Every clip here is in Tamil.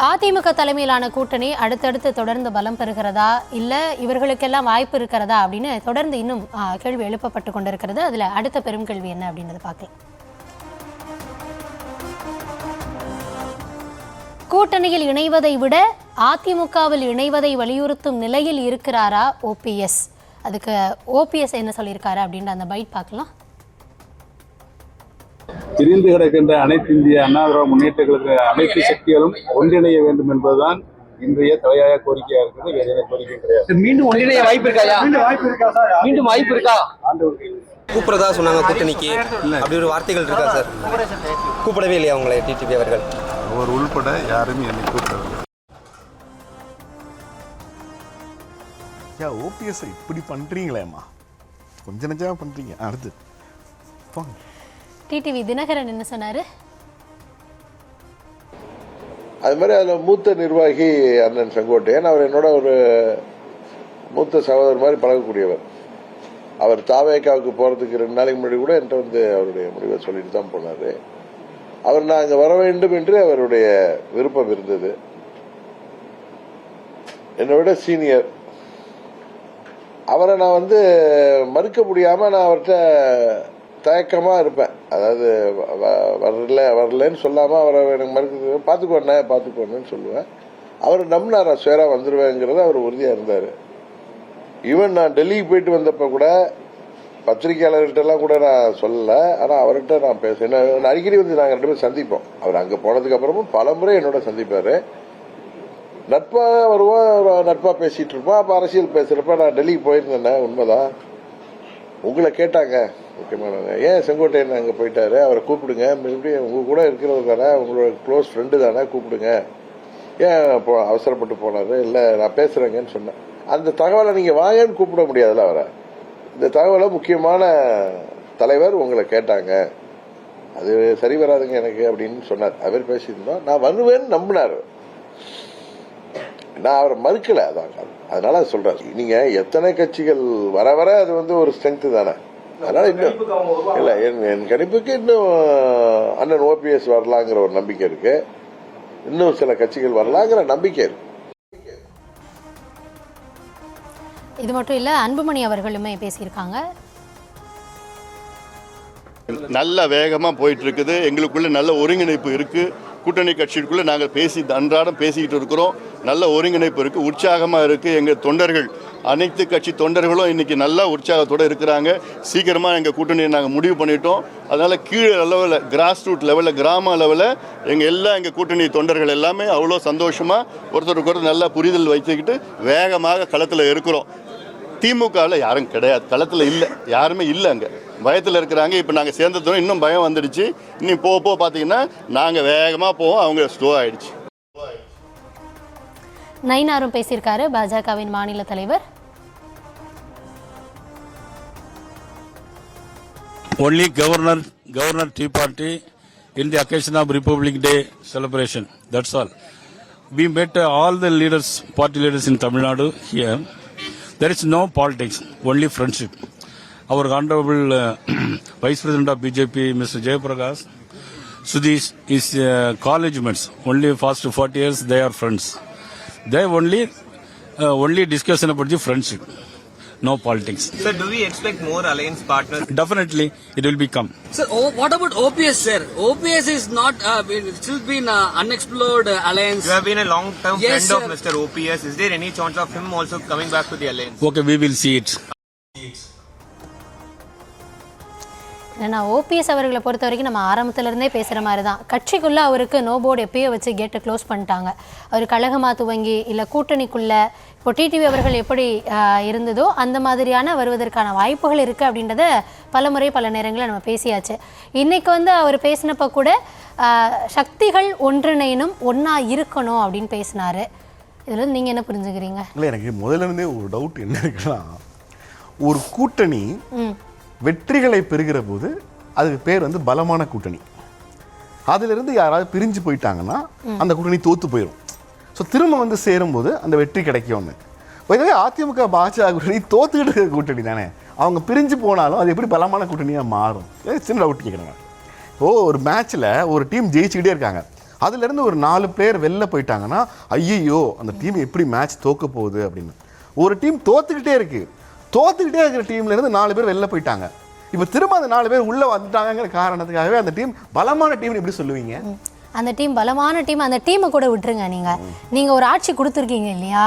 அதிமுக தலைமையிலான கூட்டணி அடுத்தடுத்து தொடர்ந்து பலம் பெறுகிறதா இல்லை இவர்களுக்கெல்லாம் வாய்ப்பு இருக்கிறதா அப்படின்னு தொடர்ந்து இன்னும் கேள்வி எழுப்பப்பட்டு கொண்டிருக்கிறது. அதில் அடுத்த பெரும் கேள்வி என்ன அப்படின்றத பார்க்கலாம். கூட்டணியில் இணைவதை விட அதிமுகவில் இணைவதை வலியுறுத்தும் நிலையில் இருக்கிறாரா ஓபிஎஸ்? அதுக்கு ஓபிஎஸ் என்ன சொல்லியிருக்காரு அப்படின்ற அந்த பைட் பார்க்கலாம். பிரிந்து கிடக்கின்ற அனைத்து இந்திய அண்ணா திராவிட முன்னேற்ற கழக அனைத்து சக்திகளும் ஒன்றிணைய வேண்டும் என்பதுதான் இன்றைய தலையாய கோரிக்கையா இருக்குது. வேற எந்த கோரிக்கை கிடையாது. மீண்டும் ஒன்றிணைய வாய்ப்பு இருக்காயா? மீண்டும் வாய்ப்பு இருக்கா? கூப்பிடுறதா சொன்னாங்க கூட்டணிக்கு, அப்படி ஒரு வார்த்தைகள் இருக்கா சார்? கூப்பிடவே இல்லையா அவங்களை டிடிவி அவர்கள்? அவர் உள்பட யாரும் என்னை கூப்பிடவில்லை. ஓபிஎஸ் இப்படி பண்றீங்களேம்மா, கொஞ்ச நெஞ்சமா பண்றீங்க. அடுத்து போங்க. டிடிவி தினகரன் என்ன சொன்னாரு? அது மாதிரி அதில் மூத்த நிர்வாகி அண்ணன் செங்கோட்டையன், அவர் என்னோட ஒரு மூத்த சகோதரர் மாதிரி பழகக்கூடியவர். அவர் தாவேக்காவுக்கு போகிறதுக்கு 2 நாளைக்கு முன்னாடி கூட என்கிட்ட வந்து அவருடைய முடிவை சொல்லிட்டு தான் போனார். அவர் நான் அங்கே வர வேண்டும் என்று அவருடைய விருப்பம் இருந்தது. என்னை விட சீனியர். அவரை நான் வந்து மறுக்க முடியாமல் நான் அவர்கிட்ட தயக்கமாக இருப்பேன். அதாவது வரலன்னு சொல்லாமல் அவரை எனக்கு மறுக்க பார்த்துக்கோன்னு சொல்லுவேன். அவர் நம்பினாரா ஸ்வேராக வந்துடுவேங்கிறத அவர் உறுதியாக இருந்தார். ஈவன் நான் டெல்லிக்கு போயிட்டு வந்தப்போ கூட பத்திரிகையாளர்கிட்டலாம் கூட நான் சொல்லலை. ஆனால் அவர்கிட்ட நான் பேசுவேன். அடிக்கடி வந்து நாங்கள் 2 பேரும் சந்திப்போம். அவர் அங்கே போனதுக்கு அப்புறமும் பல முறை என்னோட சந்திப்பார். நட்பாக வருவோம், நட்பாக பேசிகிட்டு இருப்போம். அப்போ அரசியல் பேசுகிறப்ப நான் டெல்லிக்கு போயிருந்தேன், உண்மைதான். உங்களை கேட்டாங்க முக்கியமானவங்க, ஏன் செங்கோட்டையன் அங்கே போயிட்டாரு, அவரை கூப்பிடுங்க, மறுபடியும் உங்க கூட இருக்கிறது தானே, உங்களோட க்ளோஸ் ஃப்ரெண்டு தானே, கூப்பிடுங்க, ஏன் அவசரப்பட்டு போனாரு, இல்லை நான் பேசுகிறேங்கன்னு சொன்னேன். அந்த தகவலை நீங்கள் வாங்கன்னு கூப்பிட முடியாதுல்ல அவரை. இந்த தகவலை முக்கியமான தலைவர் உங்களை கேட்டாங்க, அது சரி வராதுங்க எனக்கு அப்படின்னு சொன்னார். அவர் பேசியிருந்தோம். நான் வருவேன்னு நம்பினார். நான் அவரை மறுக்கலை. அதான் அதனால சொல்றாரு. நீங்க எத்தனை கட்சிகள் வர வர அது வந்து ஒரு ஸ்ட்ரென்த் தானே. அதனால இன்னும் இல்லை, என் கணிப்புக்கு இன்னும் அண்ணன் ஓபிஎஸ் வரலாங்கிற ஒரு நம்பிக்கை இருக்கு. இன்னும் சில கட்சிகள் வரலாங்கிற நம்பிக்கை இருக்கு. இது மட்டும் இல்ல, அன்புமணி அவர்களுமே பேசியிருக்காங்க. நல்ல வேகமாக போயிட்டு இருக்குது. எங்களுக்குள்ள நல்ல ஒருங்கிணைப்பு இருக்கு. கூட்டணி கட்சிக்குள்ள நாங்கள் அன்றாடம் பேசிக்கிட்டு இருக்கிறோம். நல்ல ஒருங்கிணைப்பு இருக்கு, உற்சாகமாக இருக்கு. எங்கள் தொண்டர்கள், அனைத்து கட்சி தொண்டர்களும் இன்னைக்கு நல்லா உற்சாகத்தோடு இருக்கிறாங்க. சீக்கிரமாக எங்கள் கூட்டணியை நாங்கள் முடிவு பண்ணிட்டோம். அதனால கீழே லெவலில், கிராஸ் ரூட் லெவலில், கிராம லெவலில் எங்கள் கூட்டணி தொண்டர்கள் எல்லாமே அவ்வளோ சந்தோஷமாக ஒருத்தருக்கு நல்லா புரிதல் வைத்துக்கிட்டு வேகமாக களத்தில் இருக்கிறோம். திமுகவில் யாரும் கிடையாது, களத்தில் இல்லை, யாருமே இல்லை. அங்கே பயத்தில் இருக்கிறாங்க. இப்போ நாங்கள் சேர்ந்ததும் இன்னும் பயம் வந்துடுச்சு. இன்னும் போக பார்த்தீங்கன்னா நாங்கள் வேகமாக போவோம், அவங்க ஸ்லோ ஆயிடுச்சு. நயினாரும் பேசியிருக்காரு, பாஜகவின் மாநில தலைவர். Only governor Tea Party in the occasion of Republic Day celebration. That's all. We met all the leaders, party leaders in Tamil Nadu here. There is no politics, only friendship. Our honorable Vice President of BJP, Mr. Jayaprakash, Sudhish, is college mates. Only past 40 years they are friends. They only discussion about the friendship. No politics. Sir, do we expect more alliance partners? Definitely, it will become. Sir, what about OPS, sir? OPS is not still been unexplored alliance. You have been a long-term Yes, friend of sir. Mr. OPS. Is there any chance of him also coming back to the alliance? Okay, we will see it. ஏன்னா ஓபிஎஸ் அவர்களை பொறுத்த வரைக்கும் நம்ம ஆரம்பத்திலிருந்தே பேசுகிற மாதிரி தான். கட்சிக்குள்ளே அவருக்கு நோ போர்டு எப்பயோ வச்சு கேட்டை க்ளோஸ் பண்ணிட்டாங்க. அவர் கழகமாக துவங்கி இல்லை கூட்டணிக்குள்ளே இப்போ டிடிவி அவர்கள் எப்படி இருந்ததோ அந்த மாதிரியான வருவதற்கான வாய்ப்புகள் இருக்குது அப்படின்றத பல முறை பல நேரங்களில் நம்ம பேசியாச்சு. இன்றைக்கி வந்து அவர் பேசினப்போ கூட சக்திகள் ஒன்றிணைனும் ஒன்றா இருக்கணும் அப்படின்னு பேசினார். இதில் நீங்கள் என்ன புரிஞ்சுக்கிறீங்க? இல்லை, எனக்கு முதல்ல இருந்தே ஒரு டவுட் என்ன இருக்குன்னா, ஒரு கூட்டணி வெற்றிகளை பெறுகிற போது அதுக்கு பேர் வந்து பலமான கூட்டணி. அதிலிருந்து யாராவது பிரிஞ்சு போயிட்டாங்கன்னா அந்த கூட்டணி தோத்து போயிடும். ஸோ திரும்ப வந்து சேரும்போது அந்த வெற்றி கிடைக்கும்னு. இதுவே அதிமுக பாஜக கூட்டணி தோத்துக்கிட்டு இருக்கிற கூட்டணி தானே. அவங்க பிரிஞ்சு போனாலும் அது எப்படி பலமான கூட்டணியாக மாறும்? சின்ன டவுட் கேட்குறாங்க. இப்போது ஒரு மேட்ச்சில் ஒரு டீம் ஜெயிச்சுக்கிட்டே இருக்காங்க, அதுலேருந்து ஒரு 4 பிளேயர் வெளில போயிட்டாங்கன்னா ஐயோ அந்த டீம் எப்படி மேட்ச் தோக்க போகுது அப்படின்னு. ஒரு டீம் தோத்துக்கிட்டே இருக்கிற டீம்லேருந்து 4 பேர் வெளில போயிட்டாங்க. இப்போ திரும்ப அந்த 4 பேர் உள்ளே வந்துட்டாங்கிற காரணத்துக்காகவே அந்த டீம் பலமான டீம்னு எப்படி சொல்லுவீங்க? அந்த டீம் பலமான டீம். அந்த டீமை கூட விட்டுருங்க. நீங்கள் ஒரு ஆட்சி கொடுத்துருக்கீங்க இல்லையா,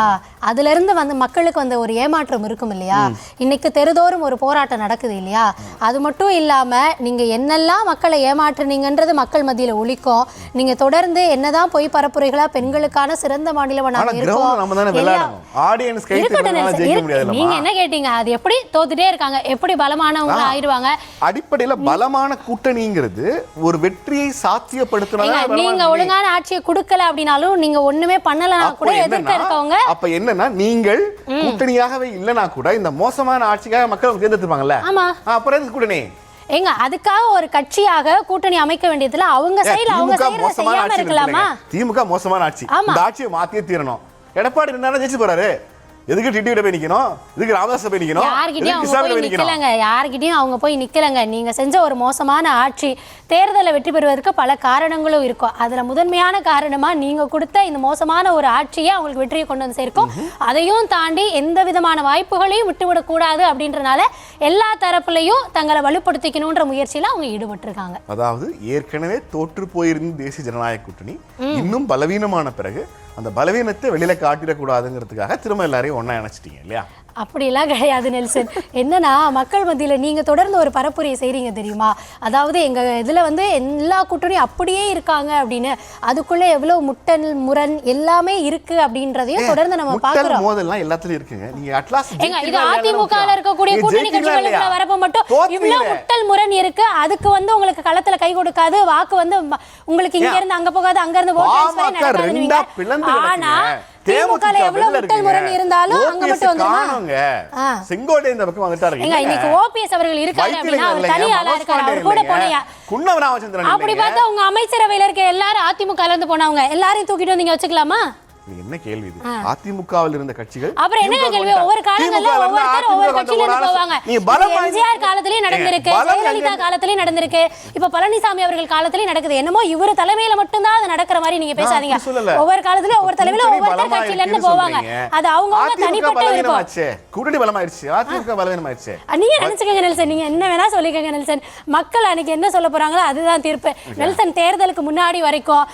அதுலேருந்து வந்து மக்களுக்கு வந்து ஒரு ஏமாற்றம் இருக்கும் இல்லையா. இன்னைக்கு தெருதோறும் ஒரு போராட்டம் நடக்குது இல்லையா. அது மட்டும் இல்லாமல் நீங்கள் என்னெல்லாம் மக்களை ஏமாற்றுனீங்கன்றது மக்கள் மத்தியில் ஒழிக்கும். நீங்கள் தொடர்ந்து என்னதான் பொய் பரப்புரைகளா பெண்களுக்கான சிறந்த மாநிலம் நாங்கள் இருக்கோம். நீங்க என்ன கேட்டீங்க, அது எப்படி தோத்துட்டே இருக்காங்க, எப்படி பலமானவங்க ஆயிடுவாங்க. அடிப்படையில் பலமான கூட்டணிங்கிறது ஒரு வெற்றியை சாத்தியப்படுத்தினா நீங்க ஒழுங்கான ஆட்சியை கொடுக்கல அப்படினாலும் நீங்க ஒண்ணுமே பண்ணலனா கூட எதிர்க்க இருக்கவங்க அப்ப என்னன்னா நீங்கள் கூட்டணியாகவே இல்லனா கூட இந்த மோசமான ஆட்சிக்காக மக்கள் தேர்ந்தெடுப்பாங்கல்ல. ஆமா, அப்புறம் எதுக்கு கூட்டணி? ஏங்க அதுக்காக ஒரு கட்சியாக கூட்டணி அமைக்க வேண்டியதுல அவங்க சைடுல அவங்க செய்யறத செய்யாம இருக்கலாமா? திமுக மோசமான ஆட்சி, இந்த ஆட்சியை மாத்தியே தீரணும். எடப்பாடி என்ன ஜெயிச்சு போறாரு, எதுக்கு டிடிவிட போய் நிக்கணும், எதுக்கு ராமதாஸ் போய் நிக்கணும், யார்கிட்டயும் அவங்க போய் நிக்கலங்க. நீங்க செஞ்ச ஒரு மோசமான ஆட்சி தேர்தலில் வெற்றி பெறுவதற்கு பல காரணங்களும் இருக்கும். அதுல முதன்மையான காரணமா நீங்க கொடுத்த இந்த மோசமான ஒரு ஆட்சியை அவங்களுக்கு வெற்றியை கொண்டு வந்து சேர்க்கும். அதையும் தாண்டி எந்த விதமான வாய்ப்புகளையும் விட்டுவிடக் கூடாது அப்படின்றனால எல்லா தரப்புலையும் தங்களை வலுப்படுத்திக்கணும்ன்ற முயற்சியில அவங்க ஈடுபட்டிருக்காங்க. அதாவது ஏற்கனவே தோற்று போயிருந்த தேசிய ஜனநாயக கூட்டணி இன்னும் பலவீனமான பிறகு அந்த பலவீனத்தை வெளியில காட்டிடக்கூடாதுங்கிறதுக்காக திரும்ப எல்லாரையும் ஒண்ணா இணைச்சிட்டீங்க இல்லையா? அப்படிலாம் கிடையாது நெல்சன். என்னன்னா மக்கள் மத்தியில் நீங்கள் தொடர்ந்து ஒரு பரப்புரையை செய்கிறீங்க தெரியுமா. அதாவது எங்கள் இதில் வந்து எல்லா கூட்டணியும் அப்படியே இருக்காங்க அப்படின்னு, அதுக்குள்ளே எவ்வளோ முட்டல் முரண் எல்லாமே இருக்கு அப்படின்றதையும் தொடர்ந்து நம்ம பார்க்குறோம். மோதல்லாம் எல்லாத்துலயும் இருக்குங்க. நீங்க அட்லாஸ் ஏங்க இது அதிமுகவில் இருக்கக்கூடிய கூட்டணி கட்சிகளுக்குள்ள வரப்ப மட்டும் இவ்வளோ முட்டல் முரண் இருக்கு. அதுக்கு வந்து உங்களுக்கு களத்துல கை கொடுக்காது, வாக்கு வந்து உங்களுக்கு இங்க இருந்து அங்க போகாது, அங்க இருந்து ஓட்டு நடக்காது. ஆனா திமுக எவ்வளவு முட்டல் முரண் இருந்தாலும் அங்க மட்டும் வந்துருவாங்க. செங்கோட்டை இந்த பக்கம் வந்துட்டாரு. இன்னைக்கு ஓபிஎஸ் அவர்கள் இருக்காரு அப்படின்னா அவர் தனி ஆளா இருக்காரு. அவர் கூட போனீங்க அப்படி பார்த்தா உங்க அமைச்சரவையில இருக்க எல்லாரும் அதிமுக இருந்து போனவங்க எல்லாரையும் தூக்கிட்டு வந்தீங்க வச்சுக்கலாமா? என்ன கேள்வி இது? அதிமுகவில் இருந்த கட்சிகள் அப்புறம் என்ன கேள்வி? ஒவ்வொரு காலங்கள்ல ஒவ்வொருத்தர் ஒவ்வொரு கட்சியில இருந்து போவாங்க. எம்ஜிஆர் காலத்திலயும் நடந்திருக்கு, ஜெயலலிதா காலத்திலயும் நடந்திருக்கு, இப்ப பழனிசாமி அவர்கள் காலத்திலயும் நடக்குது. என்னமோ இவர் தலைமையில மட்டும்தான் அது நடக்கிற மாதிரி நீங்க பேசாதீங்க. ஒவ்வொரு காலத்துல ஒவ்வொரு தலைமையில ஒவ்வொரு கட்சியில இருந்து போவாங்க. அது அவங்க தனிப்பட்ட விருப்பம். கூட்டணி பலமாயிருச்சு, அதிமுக பலவீனமாயிருச்சு. நீங்க நினைச்சுக்கங்க நெல்சன், நீங்க என்ன வேணா சொல்லிக்கங்க நெல்சன். மக்கள் அன்னைக்கு என்ன சொல்ல போறாங்களோ அதுதான் தீர்ப்பு. நெல்சன் தேர்தலுக்கு முன்னாடி வரைக்கும்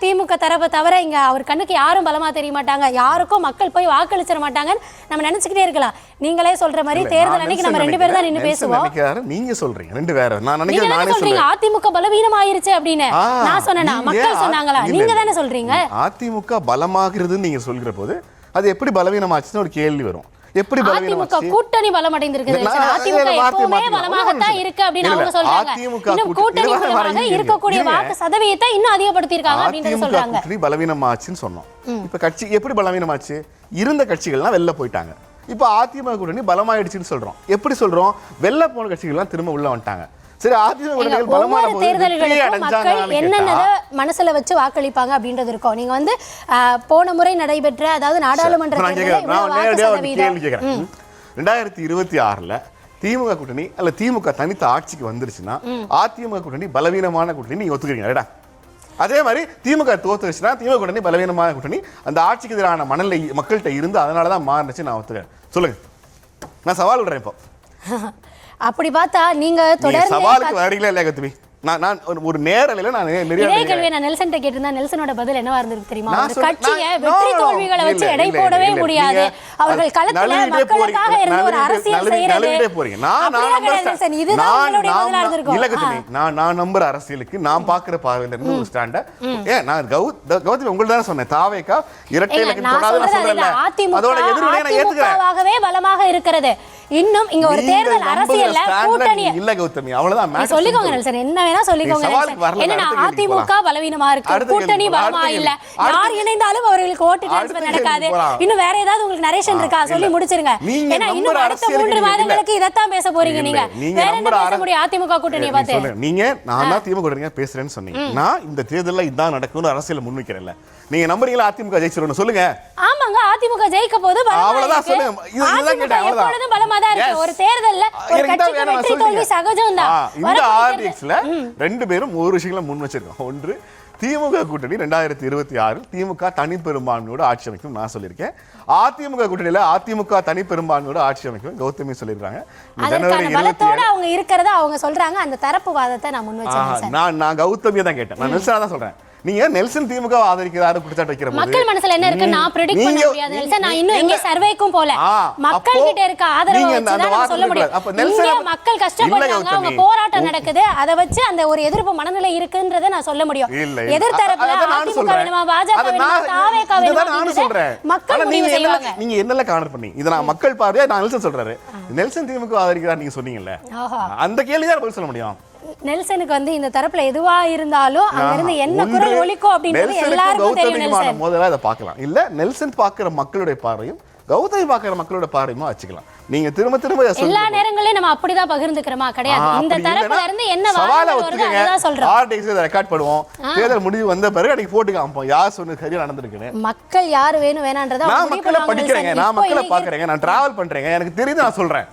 திமுக தரப்பை தவிர இங்க அவர் கண்ணுக்கு யாரும் பலமா தெரிய மாட்டாங்க, யாருக்கும் மக்கள் போய் வாக்களிச்சிட மாட்டாங்கன்னு நம்ம நினைச்சுக்கிட்டே இருக்கலாம். நீங்களே சொல்ற மாதிரி தேர்தல் அன்னைக்கு நம்ம 2 பேர் தான் நின்னு பேசுவோம். நீங்க சொல்றீங்க 2 பேர், நான் நினைக்கிறேன் நானே சொல்றேன் அதிமுக பலவீனம் ஆயிருச்சு அப்படின்னு. நான் சொன்னேனா, மக்கள் சொன்னாங்களா? நீங்க தானே சொல்றீங்க. அதிமுக பலமாகிறதுன்னு நீங்க சொல்கிற போது அது எப்படி பலவீனமாச்சுன்னு ஒரு கேள்வி வரும். எப்படி அதிமுக கூட்டணி பலமடைந்திருக்கு. அதிமுக எப்பவுமே பலமாகத்தான் இருக்கு அப்படின்னு அவங்க சொல்றாங்க. இன்னும் கூட்டணி பலமாக இருக்கக்கூடிய வாக்கு சதவீதத்தை இன்னும் அதிகப்படுத்தி இருக்காங்க அப்படின்னு சொல்றாங்க. கூட்டணி பலவீனமாச்சுன்னு சொன்னோம். இப்ப கட்சி எப்படி பலவீனமாச்சு? இருந்த கட்சிகள்லாம் வெளில போயிட்டாங்க. இப்ப அதிமுக கூட்டணி பலமாயிடுச்சுன்னு சொல்றோம். எப்படி சொல்றோம்? வெளில போன கட்சிகள்லாம் திரும்ப உள்ள வந்துட்டாங்க. சரி, ஒவ்வொரு தேர்தல்களுக்கும் மக்கள் என்னென்னதை மனசுல வச்சு வாக்களிப்பாங்க அப்படின்றது இருக்கும். நீங்க வந்து போன முறை நடைபெற்ற அதாவது நாடாளுமன்ற 2026 திமுக கூட்டணி அல்ல திமுக தனித்த ஆட்சிக்கு வந்துருச்சுன்னா அதிமுக கூட்டணி பலவீனமான கூட்டணி நீங்க ஒத்துக்கிறீங்களா? அதே மாதிரி திமுக தோத்துருச்சுன்னா திமுக கூட்டணி பலவீனமான கூட்டணி, அந்த ஆட்சிக்கு எதிரான மனநிலை மக்கள்கிட்ட இருந்து அதனாலதான் மாறுச்சு நான் ஒத்துக்கிறேன். சொல்லுங்க, நான் சவால் விடுறேன். இப்போ அப்படி பார்த்தா நீங்க தொடர்ந்து சவாலுக்கு வரீங்களா இல்லையா கத்துமி? நான் ஒரு நேரலையில நான் நிறைய கேள்வி நான் நெல்சன்ட்ட கேட்டிருந்தா நெல்சனோட பதில் என்னவா இருந்திருக்கு தெரியுமா? ஒரு கட்சியை வெற்றி தோல்விகளை வச்சு எடை போடவே முடியாது. அவர்கள் களத்துல மக்களுக்காக இருந்த ஒரு அரசியல் செய்யறது. நான் நம்புற அரசியலுக்கு நான் பாக்குற பார்வையில இருந்து ஒரு ஸ்டாண்ட நான் கௌதமி உங்கள்ட்ட தான் சொன்னேன். தாவேகா இரட்டை இலக்கம் சொல்லாதன்னு சொல்றேன்ல, அதோட எதிர்வினையை நான் ஏத்துக்கிறேன். பலமாக இருக்கிறது. இன்னும் இங்க ஒரு தேர்தல் அரசியல்ல கூட்டணி இல்ல கௌதமி, அவ்வளவுதான். சொல்லிக்கோங்க நெல்சன், என்ன வேணா சொல்லிக்கோங்க. என்னன்னா அதிமுக பலவீனமா இருக்கு, கூட்டணி பலமா இல்ல, யார் இணைந்தாலும் அவர்களுக்கு ஓட்டு டிரான்ஸ்ஃபர் நடக்காது. இன்னும் வேற ஏதாவது உங்களுக்கு நரேஷன் இருக்கா? சொல்லி முடிச்சிருங்க. ஏன்னா இன்னும் அடுத்த 3 மாதங்களுக்கு இதத்தான் பேச போறீங்க. நீங்க வேற என்ன பேச முடியும் அதிமுக கூட்டணியை பார்த்து? நீங்க நான் தான் திமுக கூட்டணியா பேசுறேன்னு சொன்னீங்க. நான் இந்த தேர்தல்ல இதான் நடக்கும்னு அரசியல் முன்வைக்கிறேன்ல. நீங்க நம்புறீங்களா அதிமுக ஜெயிச்சிரும்? சொல்லுங்க. ஆமாங்க, அதிமுக ஜெயிக்க போது அவ்வளவுதான். சொல்லுங்க, இதுதான் எப்பொழுதும் பலமா தான் இருக்கு. ஒரு தேர்தல்ல ஒரு கட்சிக்கு வெற்றி தோல்வி சகஜம் தான். இந்த ஆர்டிஎக்ஸ்ல 2 பேரும் ஒரு விஷயங்களை முன் வச்சிருக்கோம். ஒன்று, திமுக கூட்டணி 2026 திமுக தனிப்பெரும்பான்மையோட ஆட்சி அமைக்கும் நான் சொல்லியிருக்கேன். அதிமுக கூட்டணியில அதிமுக தனிப்பெரும்பான்மையோட ஆட்சி அமைக்கும் கௌதமி சொல்லியிருக்காங்க. அதற்கான பலத்தோட அவங்க இருக்கிறத அவங்க சொல்றாங்க. அந்த தரப்பு வாதத்தை நான் முன் வச்சேன். நான் கௌதமியை தான் கேட்டேன். நான் நெல்சனா தான் சொல்றேன். நீங்க நெல்சன் திமுக ஆதரிக்கிறாரு குற்றச்சாட்டு வைக்கிற மக்கள் மனசுல என்ன இருக்கு நான் predict பண்ண முடியாது நெல்சன். நான் இன்னும் எங்க சர்வேக்கும் போல மக்கள் கிட்ட இருக்க ஆதரவு வச்சு தான் நான் சொல்ல முடியும். இங்க மக்கள் கஷ்டப்படுறாங்க, அவங்க போராட்டம் நடக்குது, அதை வச்சு அந்த ஒரு எதிர்ப்பு மனநிலை இருக்குன்றதை நான் சொல்ல முடியும். எதிர்த்தரப்புல அதிமுக வேணுமா பாஜக வேணுமா தாவேகா வேணுமா மக்கள் முடிவு செய்வாங்க. நீங்க என்னெல்லாம் கார்னர் பண்ணி இத நான் மக்கள் பார்வையா நான் நெல்சன் சொல்றாரு. நெல்சன் திமுக ஆதரிக்கிறார் நீங்க சொன்னீங்கல்ல, அந்த கேள்விக்கு தான் பதில் சொல்ல முடியும். நெல்சனுக்கு வந்து இந்த தரப்புல எதுவா இருந்தாலும் அங்க இருந்து என்ன குரல் ஒலிக்கும் அப்படின்றது எல்லாருக்கும் தெரியும். நெல்சன் முதல்ல அதை பார்க்கலாம். இல்ல நெல்சன் பார்க்கிற மக்களுடைய பார்வையும் கௌதமி பார்க்கிற மக்களோட பார்வையுமா வச்சுக்கலாம். நீங்க திரும்ப திரும்ப எல்லா நேரங்களையும் நம்ம அப்படிதான் பகிர்ந்துக்கிறோமா? கிடையாது. இந்த தரப்புல இருந்து என்ன வாதங்கள் வருது அதான் சொல்றோம். ஆர்டிஎக்ஸ் ரெக்கார்ட் பண்ணுவோம். தேர்தல் முடிவு வந்த பிறகு அன்னைக்கு போட்டு காமிப்போம் யார் சொன்னது சரியா நடந்துருக்குன்னு. மக்கள் யாரு வேணும் வேணான்றதை நான் மக்களை படிக்கிறேங்க, நான் மக்களை பாக்குறேங்க, நான் டிராவல் பண்றேங்க, எனக்கு தெரியுது நான் சொல்றேன்.